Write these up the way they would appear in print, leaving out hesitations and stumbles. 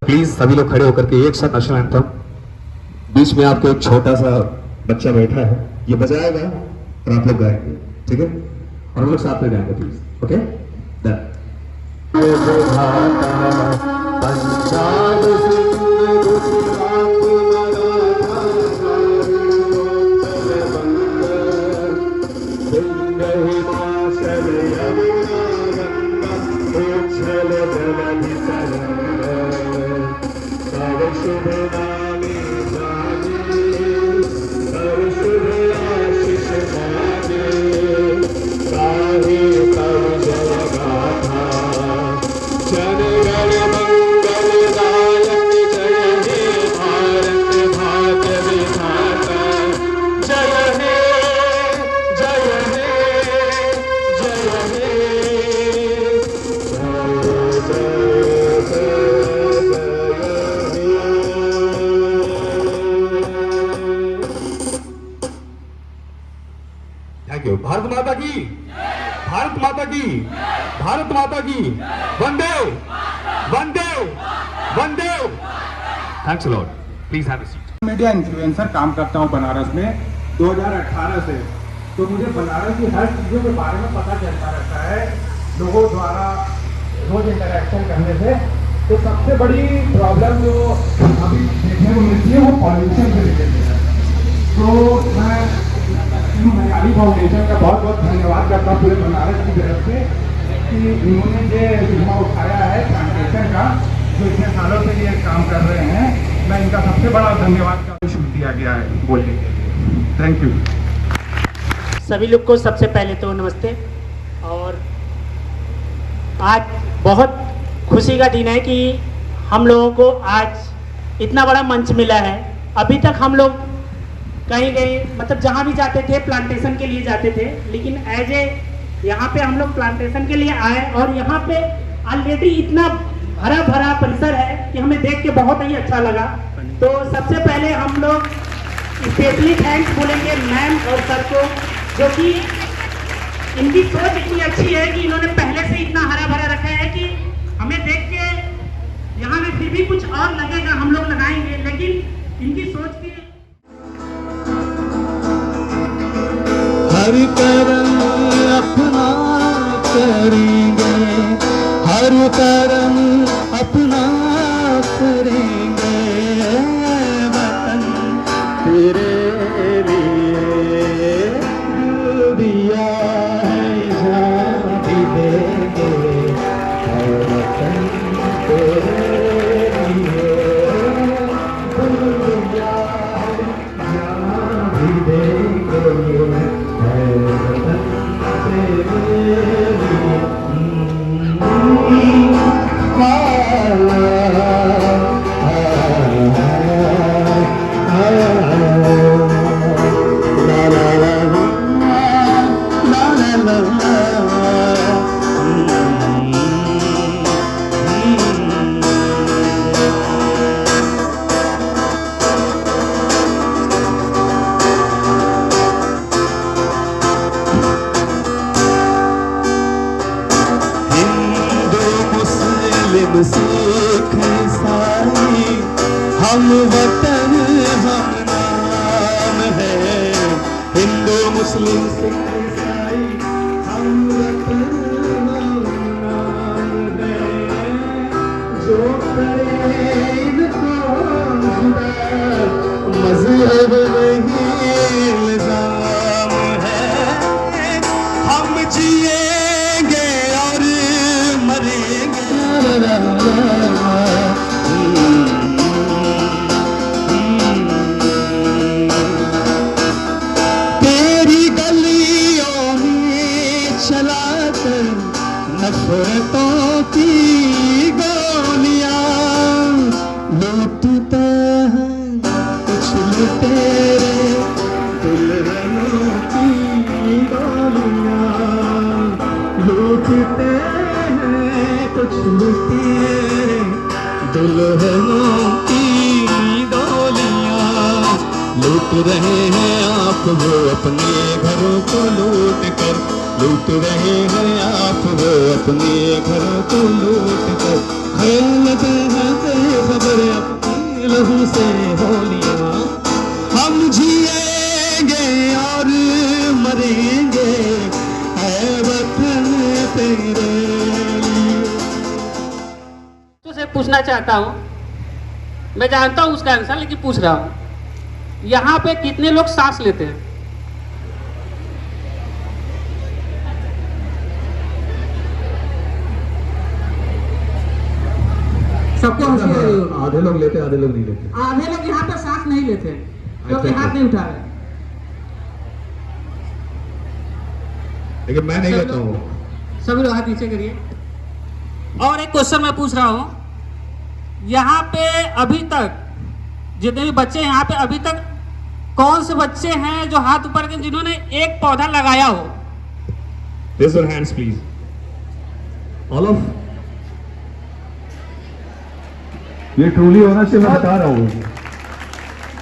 Please सभी लोग खड़े होकर के एक साथ नेशनल एंथम। बीच में आपको एक छोटा सा बच्चा बैठा है, ये बजाएगा और आप लोग गाएंगे, ठीक है? और हम लोग साथ में गाएंगे please, okay? Thank you. Bharat Mata की, भारत माता की, भारत माता की, वंदे वंदे वंदे। Thanks a lot, please have a seat. Media influencer काम करता हूं बनारस में 2018 से, तो मुझे बनारस की हर चीज़ों के बारे में पता चलता रहता है लोगों द्वारा रोज इंटरेक्शन करने से। तो सबसे बड़ी प्रॉब्लम जो अभी देखने को मिलती है वो पॉल्यूशन से रिलेटेड है। तो मैं मयारी फाउंडेशन का बहुत बहुत धन्यवाद करता हूँ पूरे बनारस की तरफ से कि इन्होंने ये जिम्मा उठाया है प्लांटेशन का, जो इतने सालों से ये काम कर रहे हैं। मैं इनका सबसे बड़ा धन्यवाद का शुभ दिया गया है बोलने के लिए। Thank you. सभी लोग को सबसे पहले तो नमस्ते। और आज बहुत खुशी का दिन है कि हम लोगों को आज इतना बड़ा मंच मिला है। अभी तक हम लोग कहीं मतलब जहाँ भी जाते थे प्लांटेशन के लिए जाते थे, लेकिन एज ए यहाँ पे हम लोग प्लांटेशन के लिए आए और यहाँ पे ऑलरेडी इतना हरा भरा परिसर है कि हमें देख के बहुत ही अच्छा लगा। तो सबसे पहले हम लोग स्पेशली थैंक्स बोलेंगे मैम और सर को, जो कि इनकी सोच इतनी अच्छी है कि इन्होंने पहले से इतना हरा भरा रखा है कि हमें देख के यहाँ में फिर भी कुछ और लगेगा, हम लोग लगाएंगे, लेकिन इनकी सोच की हर करम अपना करेंगे, हर करम अपना करेंगे, वतन तेरे लिए जो दिया है जान भी देंगे, वतन तेरे लिए जो दिया है जान भी देंगे। सिख ईसाई हम वतन हम नाम है, हिंदू मुस्लिम सिख ईसाई हम वतन हम नाम है, जो करे इनको मजहब नहीं इल्जाम है, हम जिएंगे और मरेंगे। तेरी गलियों में चलाकर नफरतों की गोलियां लूटते हैं कुछ लुटेरे, दुल्हनों की गोलियां लूटते कुछ लुटेरे, दुल्हनों की डोलियां लूट रहे हैं आप वो अपने घरों को लूट कर, लूट रहे हैं आप वो अपने घरों को लूट कर, खयानत है मगर अपनी लहू से होलियां हम जिएंगे और मरेंगे है वतन तेरे लिए। से पूछना चाहता हूँ, मैं जानता हूँ उसका आंसर लेकिन पूछ रहा हूँ, यहाँ पे कितने लोग सांस लेते हैं? सबको हंसी आ रही होगी। आधे लोग लेते, आधे लोग नहीं लेते। आधे लोग यहाँ पे सांस नहीं लेते क्योंकि हाथ नहीं उठा रहे। लेकिन मैं नहीं लेता हूँ। सभी लोग हाथ नीचे करिए। और एक क्वेश्चन मैं पूछ रहा हूँ, यहाँ पे अभी तक जितने भी बच्चे यहाँ पे अभी तक कौन से बच्चे हैं जो हाथ ऊपर के जिन्होंने एक पौधा लगाया हो? Raise your hands, please. All of. ये ट्रूली होना से मैं बता रहा हूँ।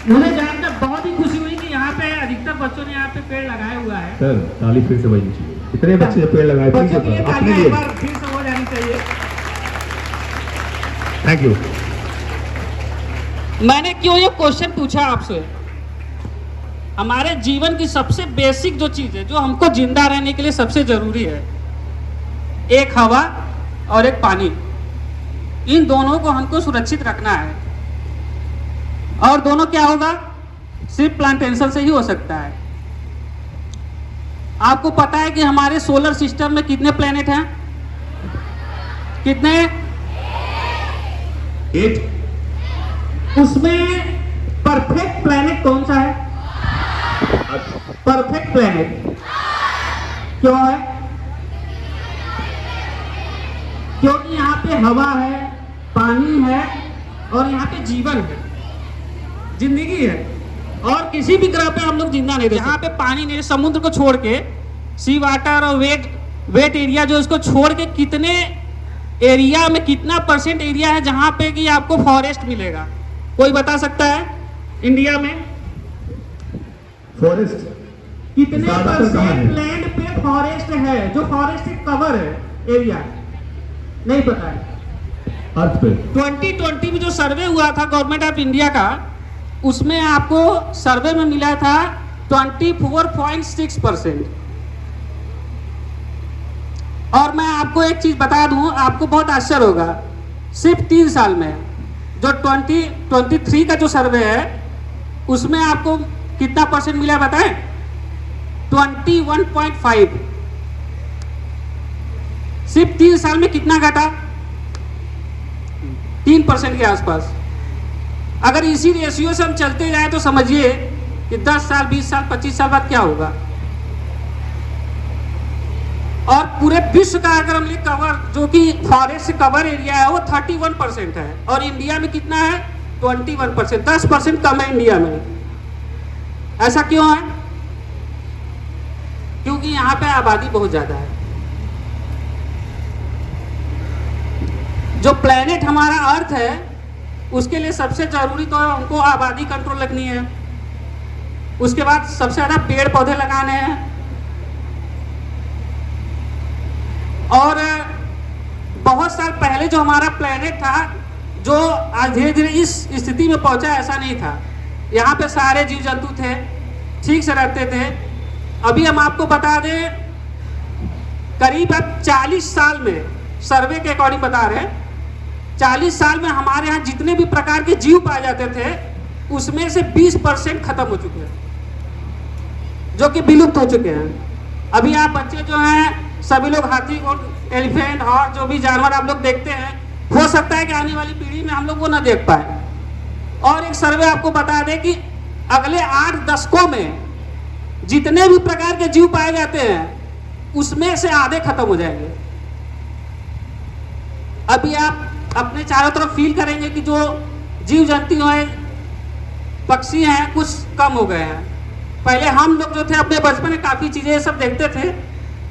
मुझे जानकर बहुत ही खुशी हुई कि यहाँ पे अधिकतर बच्चों ने यहाँ पे पेड़ लगाया हुआ है। सर ताली फिर से बजनी चाहिए। इतने बच्चे पेड़ लगाए थे बच्चों के लिए अपने तालियां लिए। एक बार फिर से हो जानी चाहिए। Thank you. मैंने क्यों ये क्वेश्चन पूछा आपसे? हमारे जीवन की सबसे बेसिक जो चीज है, जो हमको जिंदा रहने के लिए सबसे जरूरी है, एक हवा और एक पानी, इन दोनों को हमको सुरक्षित रखना है। और दोनों क्या होगा? सिर्फ प्लांटेशन से ही हो सकता है। आपको पता है कि हमारे सोलर सिस्टम में कितने प्लेनेट हैं? कितने? 8। उसमें परफेक्ट प्लेनेट कौन सा है? परफेक्ट प्लेनेट क्यों है? क्योंकि यहाँ पे हवा है, पानी है और यहाँ पे जीवन है, जिंदगी है। और किसी भी ग्रह पे हम लोग जिंदा नहीं रह सकते। यहाँ पे पानी नहीं, समुद्र को छोड़ के, सी वाटर और वेट एरिया जो इसको छोड़ के कितने एरिया में, कितना परसेंट एरिया है जहाँ पे कि आपको फॉरेस्ट मिलेगा? कोई बता सकता है? इंडिया में फॉरेस्ट कितने ज्यादातर कहाँ है? परसेंट लैंड पे फॉरेस्ट है, जो फॉरेस्ट से कवर है एरिया? नहीं पता है। अर्थ पे 2020 में जो सर्वे हुआ था गवर्नमेंट ऑफ इंडिया का, उसमें आपको सर्वे में मिला था 24.6%। और मैं आपको एक चीज बता दूं, आपको बहुत आश्चर्य होगा, सिर्फ 3 साल में जो 2023 का जो सर्वे है उसमें आपको कितना परसेंट मिला बताएं? 21.5। सिर्फ 3 साल में कितना घटा? 3% के आसपास। अगर इसी रेशियो से हम चलते जाए तो समझिए कि 10 साल, 20 साल, 25 साल बाद क्या होगा। और पूरे विश्व का अगर हम कवर, जो कि फॉरेस्ट से कवर एरिया है, वो 31% है और इंडिया में कितना है? 21%। 10% कम है इंडिया में। ऐसा क्यों है? क्योंकि यहाँ पे आबादी बहुत ज्यादा है। जो प्लेनेट हमारा अर्थ है, उसके लिए सबसे जरूरी तो हमको आबादी कंट्रोल रखनी है। उसके बाद सबसे ज्यादा पेड़ पौधे लगाने हैं। और बहुत साल पहले जो हमारा प्लेनेट था, जो आज धीरे धीरे इस स्थिति में पहुंचा, ऐसा नहीं था। यहाँ पे सारे जीव जंतु थे, ठीक से रहते थे। अभी हम आपको बता दें, करीब अब 40 साल में, सर्वे के अकॉर्डिंग बता रहे हैं, 40 साल में हमारे यहाँ जितने भी प्रकार के जीव पाए जाते थे, उसमें से 20% खत्म हो चुके हैं, जो कि विलुप्त हो चुके हैं। अभी आप बच्चे जो हैं, सभी लोग हाथी और एलिफेंट और जो भी जानवर आप लोग देखते हैं, हो सकता है कि आने वाली पीढ़ी में हम लोग वो ना देख पाए। और एक सर्वे आपको बता दें कि अगले 8 दशकों में जितने भी प्रकार के जीव पाए जाते हैं, उसमें से आधे खत्म हो जाएंगे। अभी आप अपने चारों तरफ फील करेंगे कि जो जीव जंतु हैं, पक्षी हैं, कुछ कम हो गए हैं। पहले हम लोग जो थे अपने बचपन में काफ़ी चीज़ें सब देखते थे,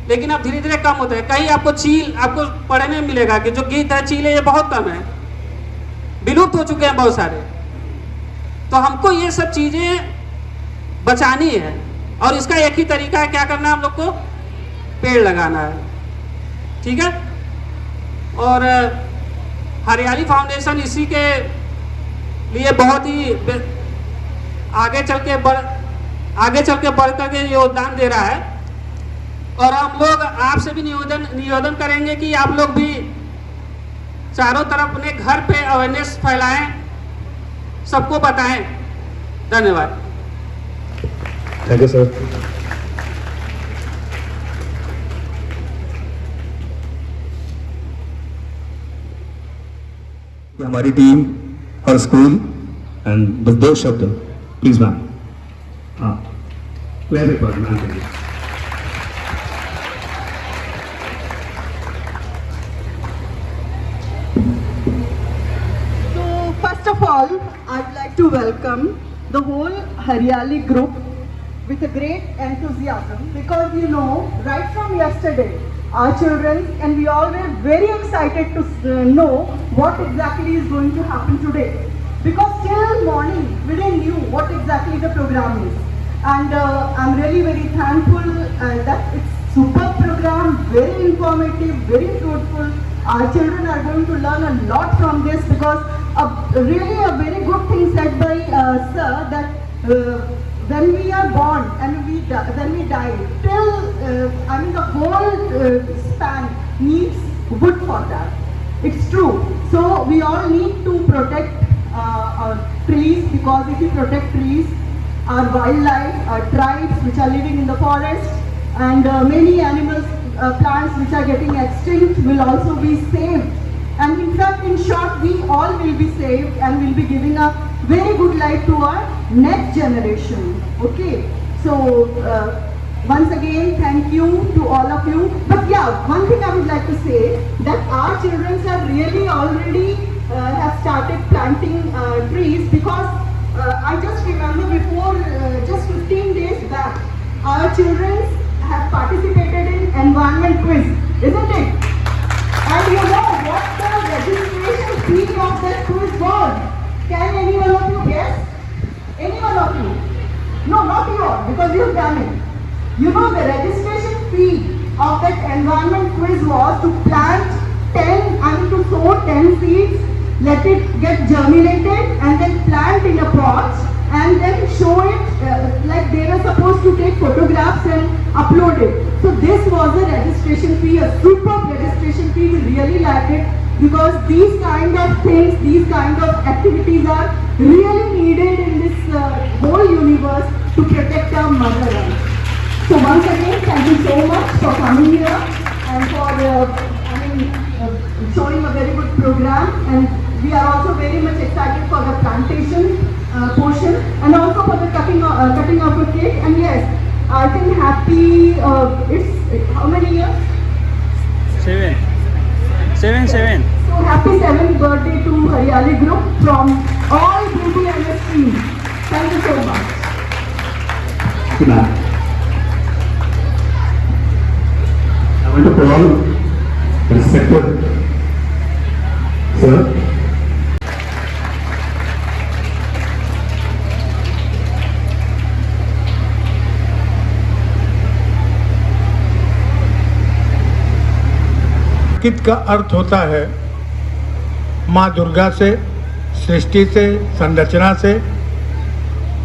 लेकिन अब धीरे धीरे कम होते हैं। कहीं आपको चील, आपको पढ़ने में मिलेगा कि जो गीत है, चील है, ये बहुत कम है, विलुप्त हो चुके हैं बहुत सारे। तो हमको ये सब चीज़ें बचानी है और इसका एक ही तरीका है, क्या करना है हम लोग को? पेड़ लगाना है, ठीक है। और हरियाली फाउंडेशन इसी के लिए बहुत ही आगे चल के बढ़ करके योगदान दे रहा है। और हम लोग आपसे भी निवेदन करेंगे कि आप लोग भी चारों तरफ अपने घर पे अवेयरनेस फैलाएं, सबको बताएं। धन्यवाद। Thank you sir. हमारी टीम और स्कूल एंड बस 2 शब्द प्लीज मैम। हाँ very good ma'am. So first of all, I'd like to welcome the whole Haryali group with a great enthusiasm, because you know, right from yesterday, our children and we all were very excited to know what exactly is going to happen today, because till morning we didn't knew what exactly the program is. And I'm really very thankful that it's super program, very informative, very fruitful. Our children are going to learn a lot from this, because really a very good thing said by sir, that when we are born and when we die, till I mean the whole span needs wood for that. It's true. So we all need to protect our trees, because if we protect trees, our wildlife, our tribes which are living in the forest, and many animals, plants which are getting extinct will also be saved. And in fact, in short, we all will be saved and will be giving a very good life to our next generation. Okay, so once again, thank you to all of you. But yeah, one thing I would like to say, that our children are really already have started planting trees, because I just remember before just 15 days back, our children have participated in environment quiz, isn't it? And you know what the registration fee of that quiz was? Can any one of you guess? Any one of you? No, not you all, because you've done it. You know the registration fee of that environment quiz was to plant 10, to sow 10 seeds, let it get germinated, and then plant in a pot, and then show it like they were supposed to take photographs and upload it. So this was a registration fee, a superb registration fee. We really liked it, because these kind of things, these kind of activities are really needed in this whole universe to protect our mother Earth. So once again, thank you so much for coming here and for showing a very good program. And we are also very much excited for the plantation portion, and also for the cutting of a cake. And yes, I think happy, it's how many years? 7. So happy 7th birthday to Haryali group from all BBMS team. Thank you so much. Thank you, ma'am. I want to call respected sir. प्रकृति का अर्थ होता है माँ दुर्गा से, सृष्टि से, संरचना से,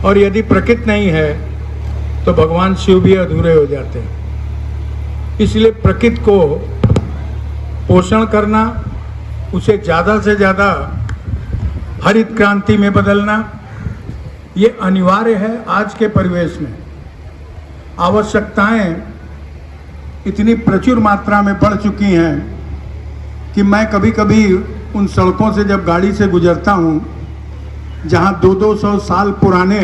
और यदि प्रकृति नहीं है तो भगवान शिव भी अधूरे हो जाते हैं। इसलिए प्रकृति को पोषण करना, उसे ज़्यादा से ज़्यादा हरित क्रांति में बदलना, ये अनिवार्य है आज के परिवेश में। आवश्यकताएं इतनी प्रचुर मात्रा में बढ़ चुकी हैं कि मैं कभी कभी उन सड़कों से जब गाड़ी से गुजरता हूँ जहाँ 200-200 साल पुराने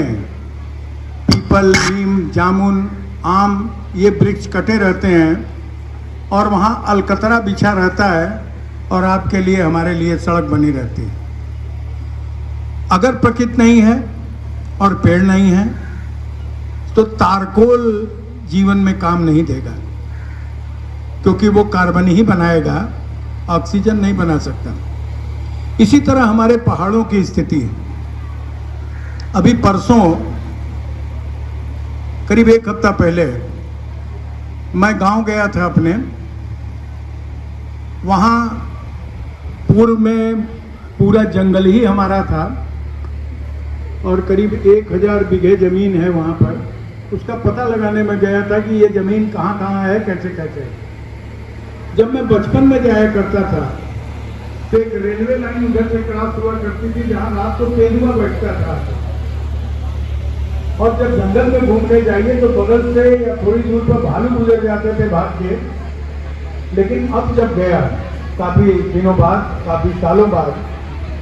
पीपल, नीम, जामुन, आम ये वृक्ष कटे रहते हैं, और वहाँ अलकतरा बिछा रहता है, और आपके लिए, हमारे लिए सड़क बनी रहती है। अगर प्रकृति नहीं है और पेड़ नहीं है तो तारकोल जीवन में काम नहीं देगा, क्योंकि वो कार्बन ही बनाएगा, ऑक्सीजन नहीं बना सकता। इसी तरह हमारे पहाड़ों की स्थिति है। अभी परसों, करीब 1 हफ्ता पहले मैं गांव गया था अपने। वहाँ पूर्व में पूरा जंगल ही हमारा था, और करीब 1000 बीघे जमीन है वहाँ पर। उसका पता लगाने में गया था कि ये जमीन कहाँ कहाँ है, कैसे कैसे। जब मैं बचपन में जाया करता था तो एक रेलवे लाइन उधर से क्रॉस हुआ करती थी जहाँ रात को तेंदुआ बैठता था, और जब जंगल में घूमने जाइए तो बगल से या थोड़ी दूर पर भालू गुजर जाते थे भाग के। लेकिन अब जब गया काफी दिनों बाद, काफी सालों बाद,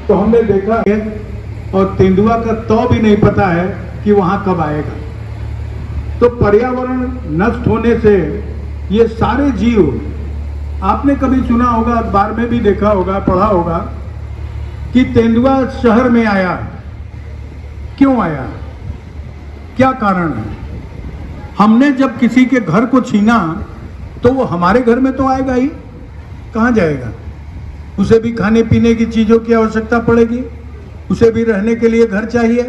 तो हमने देखा है और तेंदुआ का तो भी नहीं पता है कि वहां कब आएगा। तो पर्यावरण नष्ट होने से ये सारे जीव, आपने कभी सुना होगा, अखबार में भी देखा होगा, पढ़ा होगा कि तेंदुआ शहर में आया। क्यों आया, क्या कारण है? हमने जब किसी के घर को छीना तो वो हमारे घर में तो आएगा ही, कहाँ जाएगा? उसे भी खाने पीने की चीज़ों की आवश्यकता पड़ेगी, उसे भी रहने के लिए घर चाहिए।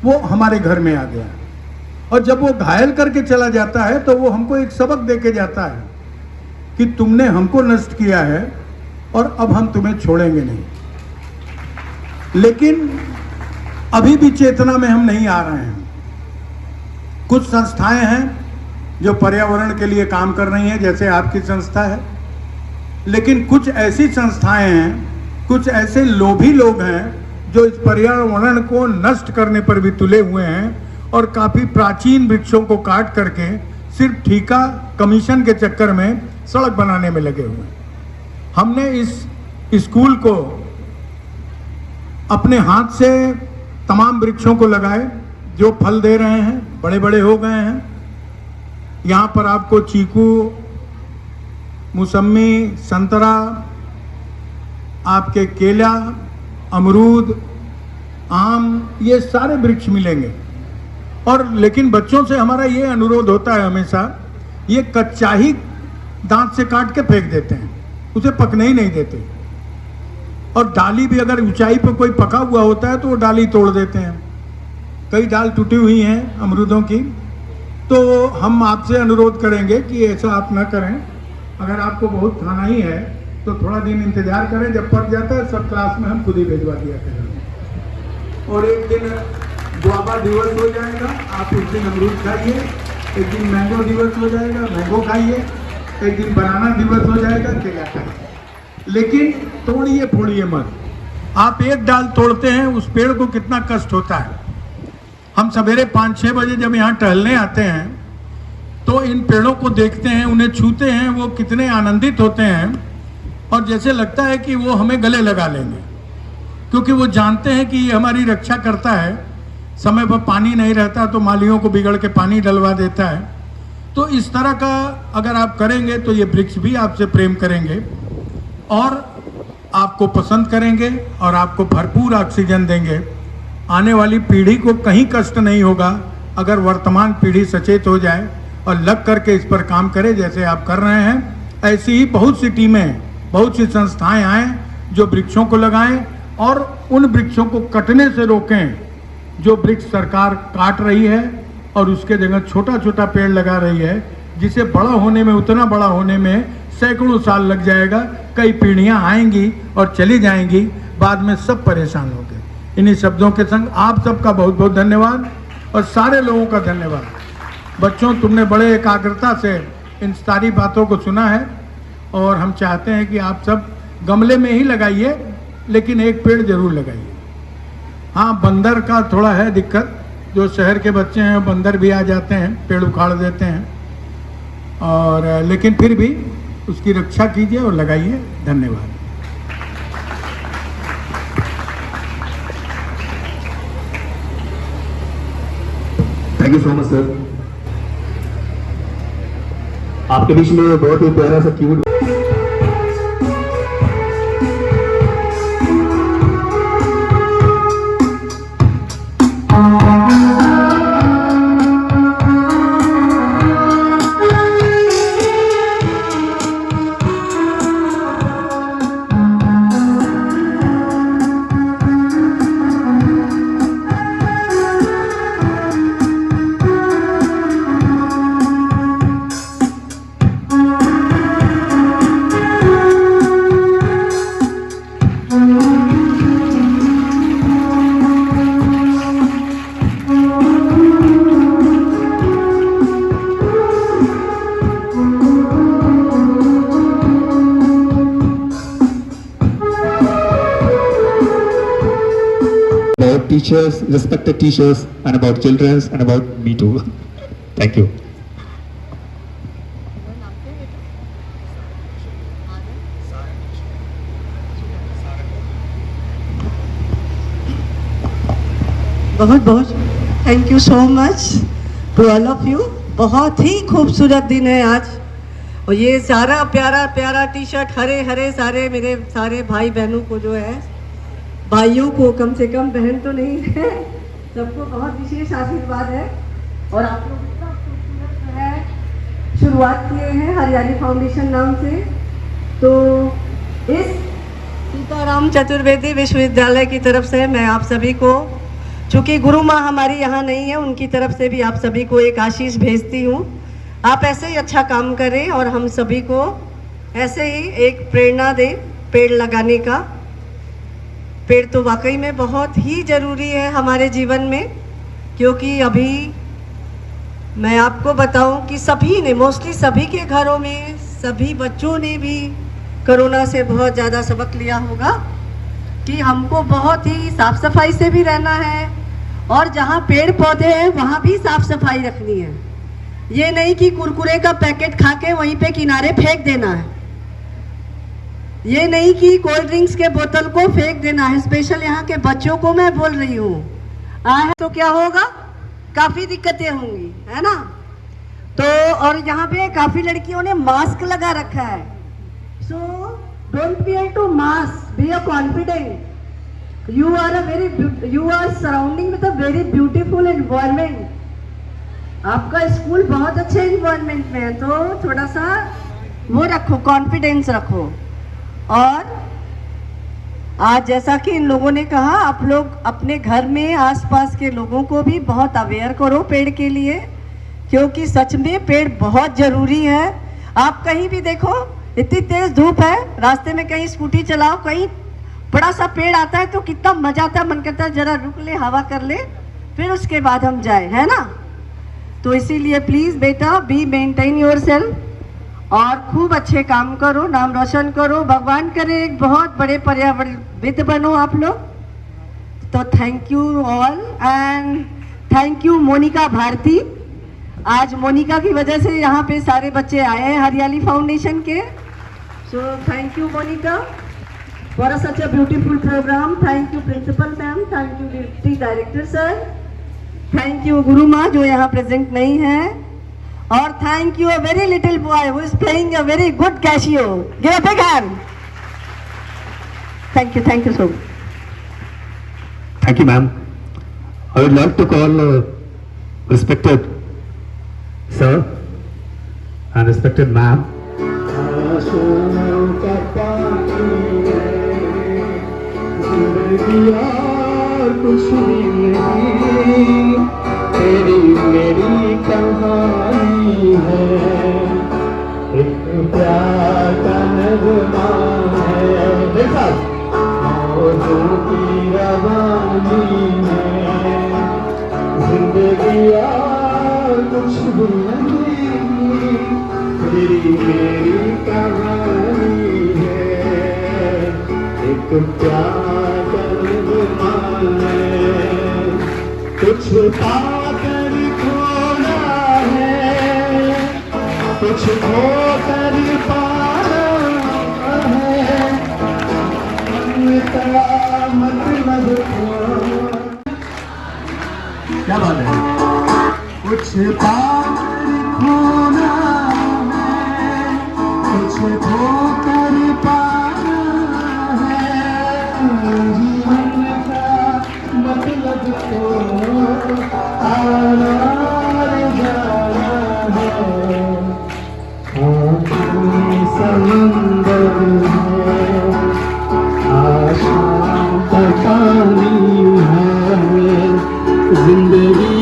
वो हमारे घर में आ गया, और जब वो घायल करके चला जाता है तो वो हमको एक सबक दे के जाता है कि तुमने हमको नष्ट किया है और अब हम तुम्हें छोड़ेंगे नहीं। लेकिन अभी भी चेतना में हम नहीं आ रहे हैं। कुछ संस्थाएं हैं जो पर्यावरण के लिए काम कर रही हैं, जैसे आपकी संस्था है, लेकिन कुछ ऐसी संस्थाएं हैं, कुछ ऐसे लोभी लोग हैं जो इस पर्यावरण को नष्ट करने पर भी तुले हुए हैं और काफ़ी प्राचीन वृक्षों को काट करके सिर्फ ठेका कमीशन के चक्कर में सड़क बनाने में लगे हुए हैं। हमने इस स्कूल को अपने हाथ से तमाम वृक्षों को लगाए जो फल दे रहे हैं, बड़े बड़े हो गए हैं। यहाँ पर आपको चीकू, मौसमी, संतरा, आपके केला, अमरूद, आम, ये सारे वृक्ष मिलेंगे। और लेकिन बच्चों से हमारा ये अनुरोध होता है हमेशा, ये कच्चा ही दांत से काट के फेंक देते हैं, उसे पकने ही नहीं देते। और डाली भी अगर ऊंचाई पर कोई पका हुआ होता है तो वो डाली तोड़ देते हैं। कई डाल टूटी हुई हैं अमरूदों की। तो हम आपसे अनुरोध करेंगे कि ऐसा आप ना करें। अगर आपको बहुत खाना ही है तो थोड़ा दिन इंतजार करें, जब पक जाता है सब क्लास में हम खुद ही भिजवा दिया करेंगे। और एक दिन गुआवा दिवस हो जाएगा, आप उस दिन अमरूद खाइए। एक दिन मैंगो दिवस हो जाएगा, मैंगो खाइए। एक दिन बनाना दिवस हो जाएगा, केला खाइए। लेकिन तोड़िए फोड़िए मत। आप एक डाल तोड़ते हैं, उस पेड़ को कितना कष्ट होता है। हम सवेरे 5-6 बजे जब यहाँ टहलने आते हैं तो इन पेड़ों को देखते हैं, उन्हें छूते हैं, वो कितने आनंदित होते हैं और जैसे लगता है कि वो हमें गले लगा लेंगे, क्योंकि वो जानते हैं कि ये हमारी रक्षा करता है। समय पर पानी नहीं रहता तो मालियों को बिगड़ के पानी डलवा देता है। तो इस तरह का अगर आप करेंगे तो ये वृक्ष भी आपसे प्रेम करेंगे और आपको पसंद करेंगे और आपको भरपूर ऑक्सीजन देंगे। आने वाली पीढ़ी को कहीं कष्ट नहीं होगा अगर वर्तमान पीढ़ी सचेत हो जाए और लग करके इस पर काम करे जैसे आप कर रहे हैं। ऐसी ही बहुत सी टीमें, बहुत सी संस्थाएं आएँ जो वृक्षों को लगाएं और उन वृक्षों को कटने से रोकें जो वृक्ष सरकार काट रही है और उसके जगह छोटा छोटा पेड़ लगा रही है, जिसे बड़ा होने में, उतना बड़ा होने में सैकड़ों साल लग जाएगा। कई पीढ़ियां आएंगी और चली जाएंगी, बाद में सब परेशान होंगे। इन्हीं शब्दों के संग आप सबका बहुत बहुत धन्यवाद और सारे लोगों का धन्यवाद। बच्चों, तुमने बड़े एकाग्रता से इन सारी बातों को सुना है और हम चाहते हैं कि आप सब गमले में ही लगाइए, लेकिन एक पेड़ जरूर लगाइए। हाँ, बंदर का थोड़ा है दिक्कत, जो शहर के बच्चे हैं बंदर भी आ जाते हैं, पेड़ उखाड़ देते हैं, और लेकिन फिर भी उसकी रक्षा कीजिए और लगाइए। धन्यवाद। Thank you so much sir. आपके बीच में बहुत ही प्यारा सा cute about teachers, respected teachers, and about children, and about me too. Thank you. बहुत बहुत thank you so much to all of you. बहुत ही खूबसूरत दिन है आज, और ये सारा प्यारा प्यारा टी शर्ट हरे हरे सारे मेरे सारे भाई बहनों को जो है, भाइयों को कम से कम, बहन तो नहीं है, सबको बहुत विशेष आशीर्वाद है। और आप लोग इतना खूबसूरत जो है शुरुआत किए हैं हरियाली फाउंडेशन नाम से। तो इस सीताराम चतुर्वेदी विश्वविद्यालय की तरफ से मैं आप सभी को, चूँकि गुरु माँ हमारी यहाँ नहीं है, उनकी तरफ से भी आप सभी को एक आशीष भेजती हूँ। आप ऐसे ही अच्छा काम करें और हम सभी को ऐसे ही एक प्रेरणा दें पेड़ लगाने का। पेड़ तो वाकई में बहुत ही ज़रूरी है हमारे जीवन में, क्योंकि अभी मैं आपको बताऊं कि सभी ने, मोस्टली सभी के घरों में सभी बच्चों ने भी कोरोना से बहुत ज़्यादा सबक लिया होगा कि हमको बहुत ही साफ सफाई से भी रहना है, और जहाँ पेड़ पौधे हैं वहाँ भी साफ सफाई रखनी है। ये नहीं कि कुरकुरे का पैकेट खा के वहीं पे किनारे फेंक देना है, ये नहीं कि कोल्ड ड्रिंक्स के बोतल को फेंक देना है। स्पेशल यहाँ के बच्चों को मैं बोल रही हूँ, आए तो क्या होगा, काफ़ी दिक्कतें होंगी, है ना। तो और यहाँ पे काफ़ी लड़कियों ने मास्क लगा रखा है। सो don't fear to mask, be a confident. You are surrounding with a very beautiful environment. आपका स्कूल बहुत अच्छे इन्वायरमेंट में है, तो थोड़ा सा वो रखो, कॉन्फिडेंस रखो। और आज जैसा कि इन लोगों ने कहा, आप लोग अपने घर में आसपास के लोगों को भी बहुत अवेयर करो पेड़ के लिए, क्योंकि सच में पेड़ बहुत ज़रूरी है। आप कहीं भी देखो, इतनी तेज धूप है, रास्ते में कहीं स्कूटी चलाओ, कहीं बड़ा सा पेड़ आता है तो कितना मजा आता है, मन करता है जरा रुक ले, हवा कर ले, फिर उसके बाद हम जाए, है ना। तो इसीलिए प्लीज़ बेटा बी मेंटेन योरसेल्फ और खूब अच्छे काम करो, नाम रोशन करो, भगवान करे एक बहुत बड़े पर्यावरणविद बनो आप लोग। तो thank you all and thank you Monica Bharti. आज मोनिका की वजह से यहाँ पे सारे बच्चे आए हैं हरियाली फाउंडेशन के। So thank you Monica for such a beautiful programme. Thank you principal ma'am, thank you deputy director sir, thank you गुरु माँ जो यहाँ प्रेजेंट नहीं है, और thank you a very little boy who is playing a very good Casio. Give a big hand. Thank you so much. Thank you, ma'am. I would like to call respected sir and respected ma'am. कुछ भी नहीं, तेरी मेरी कहानी है, एक प्यार का नगमा है, देखा मौजों की रवानी है, जिंदगी कुछ भी नहीं, तेरी मेरी कहानी है, एक प्यार का नगमा है, कुछ पाकर खोना है, कुछ खोकर पाना है, का मतलब क्या बात है, कुछ पाकर खोना है, कुछ खोकर पाना है, जीवन का मतलब तो आना जाना है, आँखों समंदर है, आशा का पानी है, जिंदगी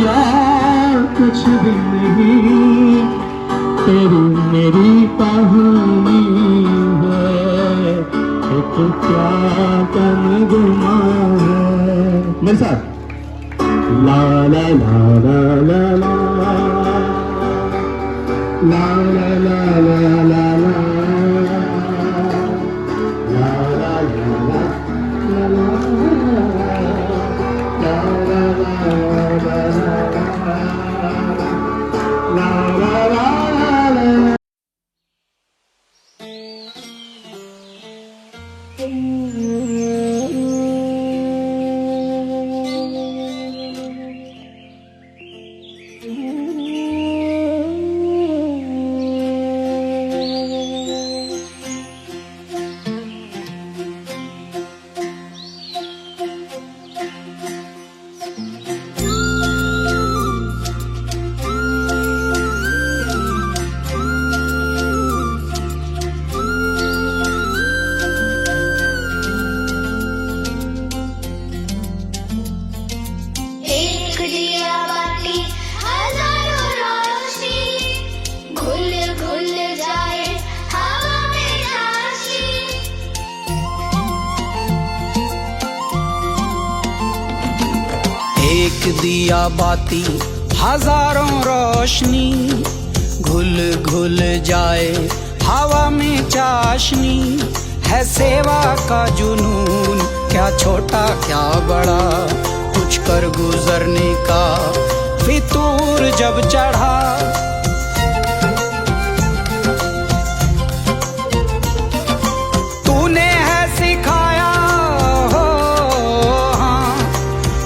कुछ भी नहीं, तेरी मेरी कहानी है, एक प्यार का नगमा है। मेरे साथ ला ला ला ला ला ला ला ला ला ला ला ला ला ला ला ला ला एक दिया बाती हजारों रोशनी, घुल घुल जाए हवा में रोशनी। एक दिया बाती हजारों रोशनी, घुल घुल जाए हवा में चाशनी। है सेवा का जुनून, क्या छोटा क्या बड़ा, कुछ कर गुजरने का फितूर जब चढ़ा। तूने है सिखाया हो, हाँ,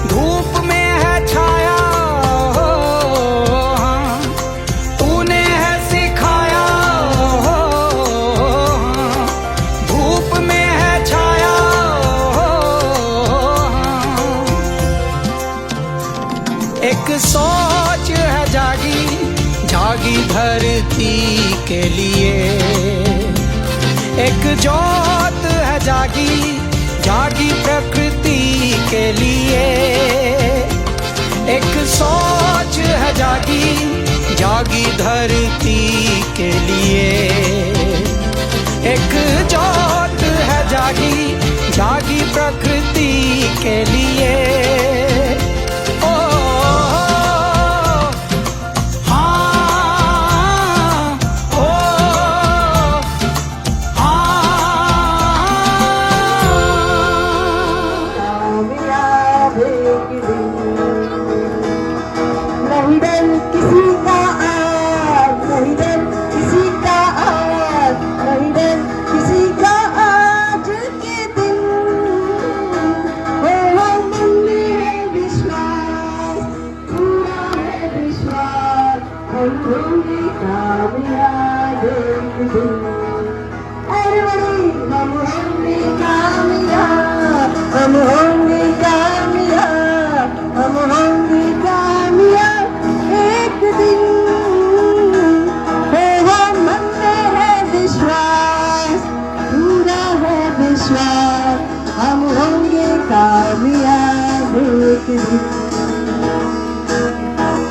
धूप में है छाया हो, हाँ, तूने है सिखाया हो, हाँ, धूप में है छाया हो, हाँ। एक सोच है जागी जागी धरती के लिए, एक जोत है जागी जागी प्रकृति के लिए। एक सोच है जागी जागी धरती के लिए, एक जोत है जागी जागी प्रकृति के लिए। ओ हाँ, ओ कामयाब एक दिन, नहीं डर किसी का आज, नहीं डर किसी का आज, नहीं डर किसी का आज के दिन। हो मन में है विश्वास, पूरा है विश्वास, हम होंगे कामयाब एक दिन। अरे हम होंगे कामयाब, हम होंगे कामयाब, हम होंगे कामयाब एक दिन। हो मन में है विश्वास, पूरा है विश्वास, हम होंगे कामयाब एक दिन,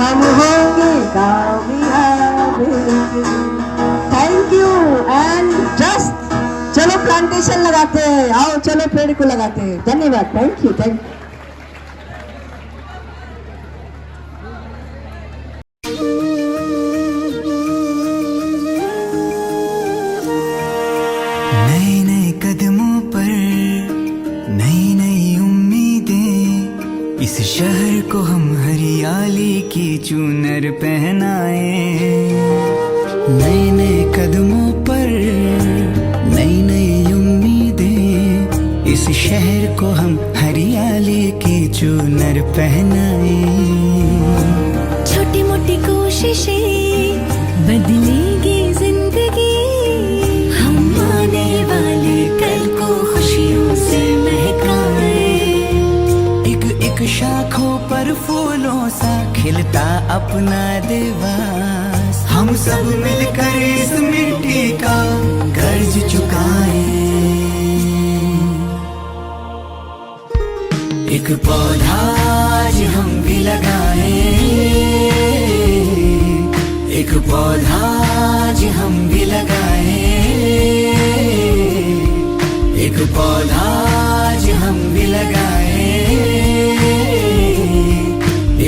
हम होंगे कामयाब एक दिन। थैंक यू एंड जस्ट चलो प्लांटेशन लगाते हैं, आओ चलो पेड़ को लगाते हैं। धन्यवाद, थैंक यू, थैंक यू। नए नए कदमों पर नई नई उम्मीदें, इस शहर को हम हरियाली की चूनर पहनाए। नए नए कदमों पर नई नई उम्मीदें, इस शहर को हम हरियाली की चूनर पहनाए। छोटी मोटी कोशिशें बदलेगी जिंदगी, हम आने वाले कल को खुशियों से महकाए। एक एक शाखों पर फूलों सा खिलता अपना देवास, हम सब मिलकर इस मिट्टी का कर्ज चुकाए। एक पौधा आज हम भी लगाए, एक पौधा आज हम भी लगाए, एक पौधा आज हम भी लगाए,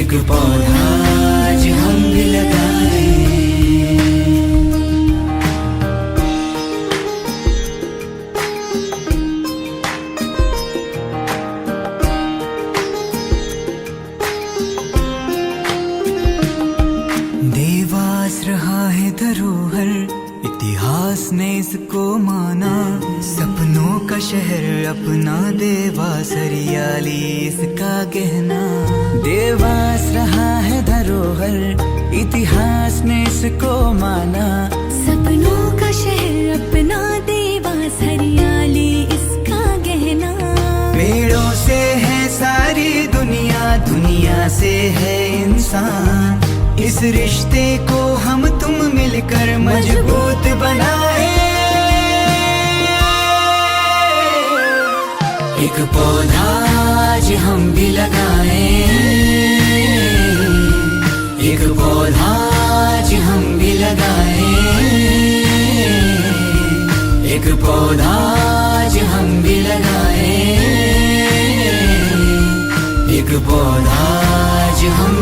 एक पौधा आज हम भी लगाए। देवास रहा है धरोहर, इतिहास ने इसको माना, सपनों का शहर शहर अपना देवास हरियाली इसका गहना। देवास रहा है धरोहर, इतिहास ने इसको माना। सपनों का शहर अपना देवास हरियाली इसका गहना। पेड़ों से है सारी दुनिया, दुनिया से है इंसान। इस रिश्ते को हम तुम मिलकर मजबूत बनाए। एक पौधा आज हम भी लगाएं, एक पौधा आज हम भी लगाएं, एक पौधा आज हम भी लगाएं, एक पौधा आज हम